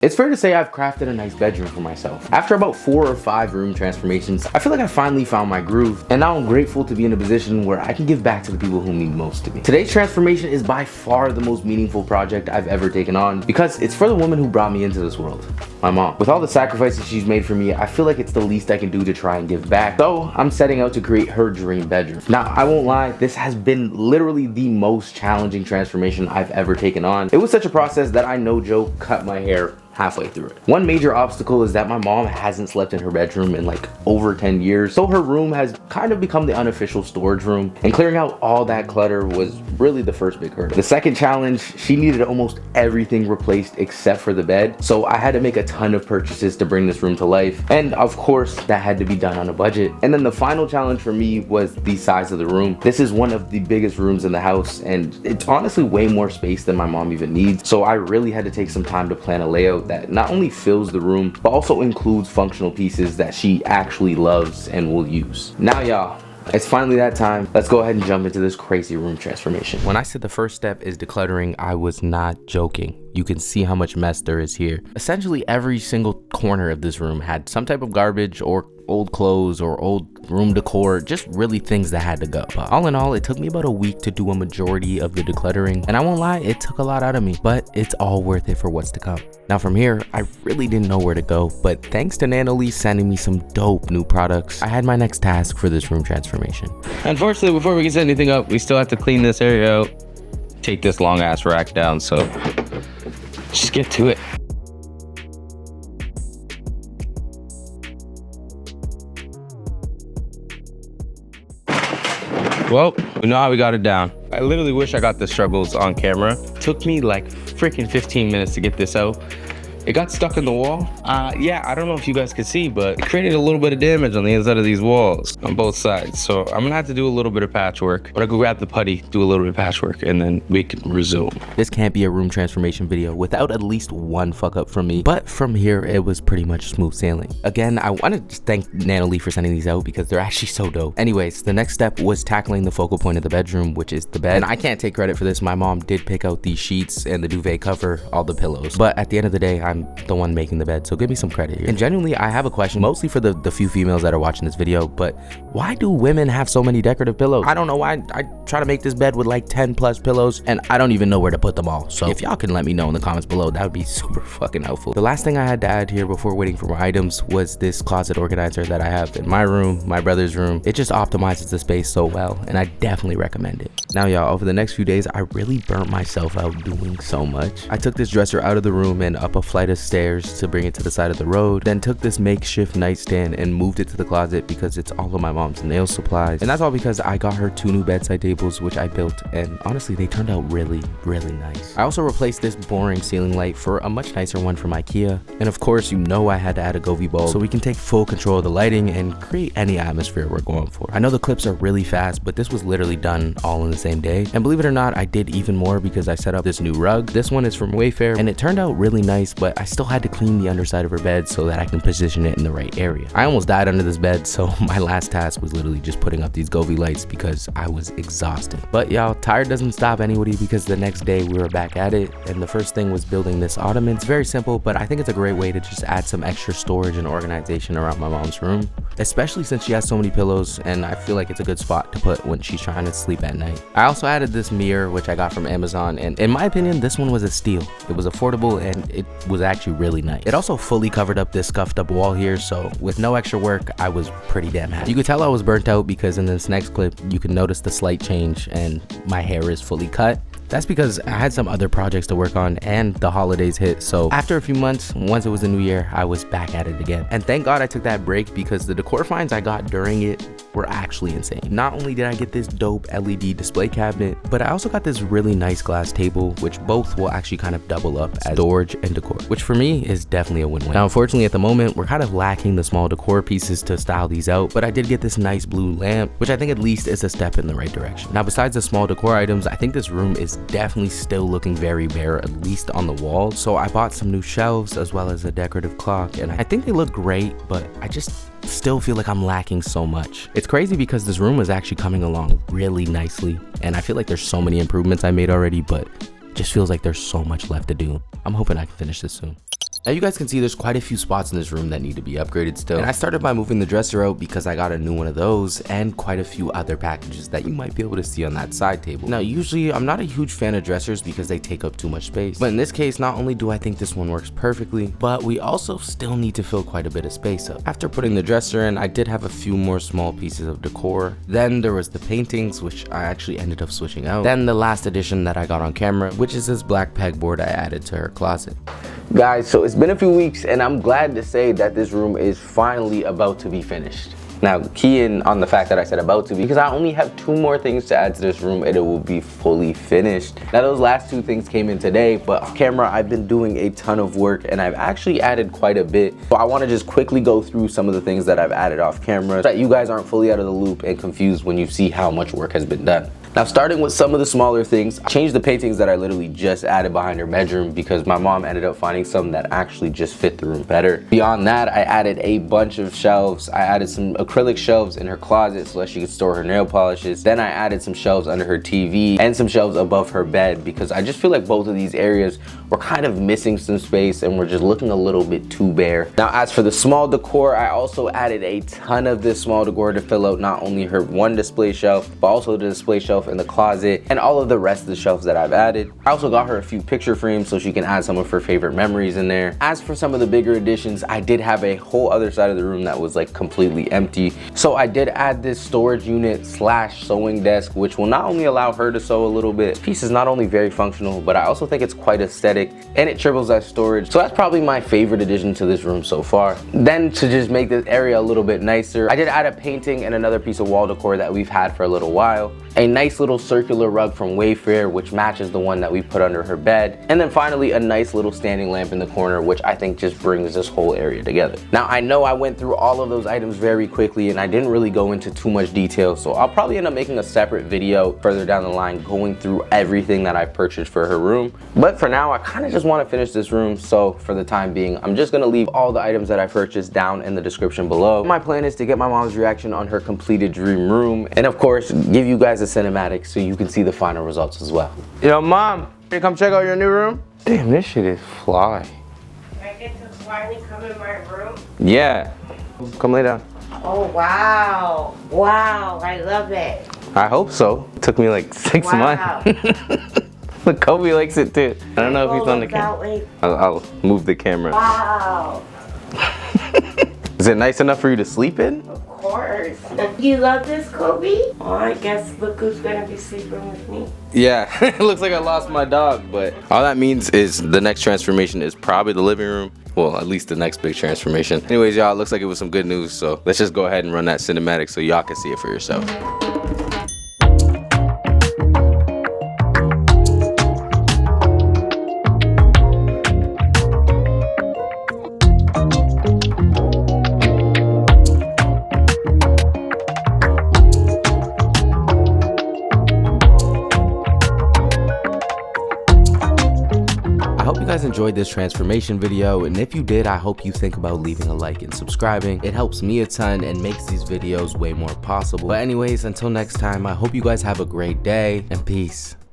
It's fair to say I've crafted a nice bedroom for myself. After about 4 or 5 room transformations, I feel like I finally found my groove, and now I'm grateful to be in a position where I can give back to the people who mean most to me. Today's transformation is by far the most meaningful project I've ever taken on because it's for the woman who brought me into this world, my mom. With all the sacrifices she's made for me, I feel like it's the least I can do to try and give back. So I'm setting out to create her dream bedroom. Now, I won't lie, this has been literally the most challenging transformation I've ever taken on. It was such a process that I, no joke, cut my hair halfway through it. One major obstacle is that my mom hasn't slept in her bedroom in like over 10 years, so her room has kind of become the unofficial storage room, and clearing out all that clutter was really the first big hurdle. The second challenge, she needed almost everything replaced except for the bed, so I had to make a ton of purchases to bring this room to life, and of course that had to be done on a budget. And then the final challenge for me was the size of the room. This is one of the biggest rooms in the house, and it's honestly way more space than my mom even needs, so I really had to take some time to plan a layout that not only fills the room, but also includes functional pieces that she actually loves and will use. Now y'all, it's finally that time. Let's go ahead and jump into this crazy room transformation. When I said the first step is decluttering, I was not joking. You can see how much mess there is here. Essentially every single corner of this room had some type of garbage or old clothes or old room decor, just really things that had to go. But all in all, it took me about a week to do a majority of the decluttering, and I won't lie, it took a lot out of me, but it's all worth it for what's to come. Now from here, I really didn't know where to go, but thanks to Nanoleaf sending me some dope new products, I had my next task for this room transformation. Unfortunately, before we can set anything up, we still have to clean this area out, take this long ass rack down, so just get to it. Well, we know how we got it down. I literally wish I got the struggles on camera. It took me like freaking 15 minutes to get this out. It got stuck in the wall. Yeah, I don't know if you guys could see, but it created a little bit of damage on the inside of these walls on both sides. So I'm gonna have to do a little bit of patchwork. I'm gonna go grab the putty, do a little bit of patchwork, and then we can resume. This can't be a room transformation video without at least one fuck up from me, but from here, it was pretty much smooth sailing. Again, I want to just thank Nanoleaf for sending these out because they're actually so dope. Anyways, the next step was tackling the focal point of the bedroom, which is the bed. And I can't take credit for this. My mom did pick out the sheets and the duvet cover, all the pillows. But at the end of the day, I'm the one making the bed, so give me some credit here. And genuinely, I have a question, mostly for the few females that are watching this video, but why do women have so many decorative pillows? I don't know why. I try to make this bed with like 10 plus pillows, and I don't even know where to put them all. So if y'all can let me know in the comments below, that would be super fucking helpful. The last thing I had to add here before waiting for my items was this closet organizer that I have in my room, my brother's room. It just optimizes the space so well, and I definitely recommend it. Now y'all, over the next few days, I really burnt myself out doing so much. I took this dresser out of the room and up a flight of stairs to bring it to the side of the road, then took this makeshift nightstand and moved it to the closet because it's all of my mom's nail supplies. And that's all because I got her 2 new bedside tables, which I built, and honestly they turned out really nice. I also replaced this boring ceiling light for a much nicer one from IKEA, and of course you know I had to add a Govee bulb so we can take full control of the lighting and create any atmosphere we're going for. I know the clips are really fast, but this was literally done all in the same day, and believe it or not, I did even more because I set up this new rug. This one is from Wayfair, and it turned out really nice, but I still had to clean the underside of her bed so that I can position it in the right area. I almost died under this bed, so my last task was literally just putting up these Govee lights because I was exhausted. But y'all, tired doesn't stop anybody because the next day we were back at it, and the first thing was building this ottoman. It's very simple, but I think it's a great way to just add some extra storage and organization around my mom's room, especially since she has so many pillows, and I feel like it's a good spot to put when she's trying to sleep at night. I also added this mirror, which I got from Amazon, and in my opinion, this one was a steal. It was affordable, and it was actually really nice. It also fully covered up this scuffed up wall here, so with no extra work, I was pretty damn happy. You could tell I was burnt out because in this next clip, you can notice the slight change and my hair is fully cut. That's because I had some other projects to work on and the holidays hit, so after a few months, once it was the new year, I was back at it again. And thank God I took that break because the decor finds I got during it were actually insane. Not only did I get this dope LED display cabinet, but I also got this really nice glass table, which both will actually kind of double up as storage and decor, which for me is definitely a win-win. Now, unfortunately at the moment, we're kind of lacking the small decor pieces to style these out, but I did get this nice blue lamp, which I think at least is a step in the right direction. Now, besides the small decor items, I think this room is definitely still looking very bare, at least on the wall. So I bought some new shelves as well as a decorative clock, and I think they look great, but I just still feel like I'm lacking so much. It's crazy because this room is actually coming along really nicely, and I feel like there's so many improvements I made already, but it just feels like there's so much left to do. I'm hoping I can finish this soon. Now you guys can see there's quite a few spots in this room that need to be upgraded still. And I started by moving the dresser out because I got a new one of those and quite a few other packages that you might be able to see on that side table. Now usually I'm not a huge fan of dressers because they take up too much space. But in this case, not only do I think this one works perfectly, but we also still need to fill quite a bit of space up. After putting the dresser in, I did have a few more small pieces of decor. Then there was the paintings, which I actually ended up switching out. Then the last addition that I got on camera, which is this black pegboard I added to her closet. Guys, so it's been a few weeks and I'm glad to say that this room is finally about to be finished. Now, key in on the fact that I said about to be, because I only have 2 more things to add to this room and it will be fully finished. Now, those last 2 things came in today, but off camera, I've been doing a ton of work and I've actually added quite a bit. So I want to just quickly go through some of the things that I've added off camera so that you guys aren't fully out of the loop and confused when you see how much work has been done. Now, starting with some of the smaller things, I changed the paintings that I literally just added behind her bedroom because my mom ended up finding some that actually just fit the room better. Beyond that, I added a bunch of shelves. I added some acrylic shelves in her closet so that she could store her nail polishes. Then I added some shelves under her TV and some shelves above her bed because I just feel like both of these areas were kind of missing some space and were just looking a little bit too bare. Now, as for the small decor, I also added a ton of this small decor to fill out not only her one display shelf, but also the display shelf in the closet and all of the rest of the shelves that I've added. I also got her a few picture frames so she can add some of her favorite memories in there. As for some of the bigger additions, I did have a whole other side of the room that was like completely empty. So I did add this storage unit slash sewing desk, which will not only allow her to sew a little bit. This piece is not only very functional, but I also think it's quite aesthetic and it triples as storage. So that's probably my favorite addition to this room so far. Then to just make this area a little bit nicer, I did add a painting and another piece of wall decor that we've had for a little while. A nice little circular rug from Wayfair, which matches the one that we put under her bed. And then finally, a nice little standing lamp in the corner, which I think just brings this whole area together. Now, I know I went through all of those items very quickly and I didn't really go into too much detail, so I'll probably end up making a separate video further down the line going through everything that I purchased for her room. But for now, I kind of just want to finish this room, so for the time being, I'm just going to leave all the items that I purchased down in the description below. My plan is to get my mom's reaction on her completed dream room, and of course, give you guys a cinematic so you can see the final results as well. Yo, Mom, can you come check out your new room? Damn, this shit is fly. Can I get to finally come in my room? Yeah. Come lay down. Oh, wow. Wow, I love it. I hope so. It took me like 6 months. Look, Govee likes it too. I don't know if he's on the camera. I'll move the camera. Wow. Is it nice enough for you to sleep in? Of course. You love this, Govee? Oh, I guess look who's gonna be sleeping with me. Yeah, it looks like I lost my dog, but all that means is the next transformation is probably the living room. Well, at least the next big transformation. Anyways, y'all, it looks like it was some good news, so let's just go ahead and run that cinematic so y'all can see it for yourself. You guys enjoyed this transformation video, and if you did, I hope you think about leaving a like and subscribing. It helps me a ton and makes these videos way more possible. But anyways, until next time, I hope you guys have a great day and peace.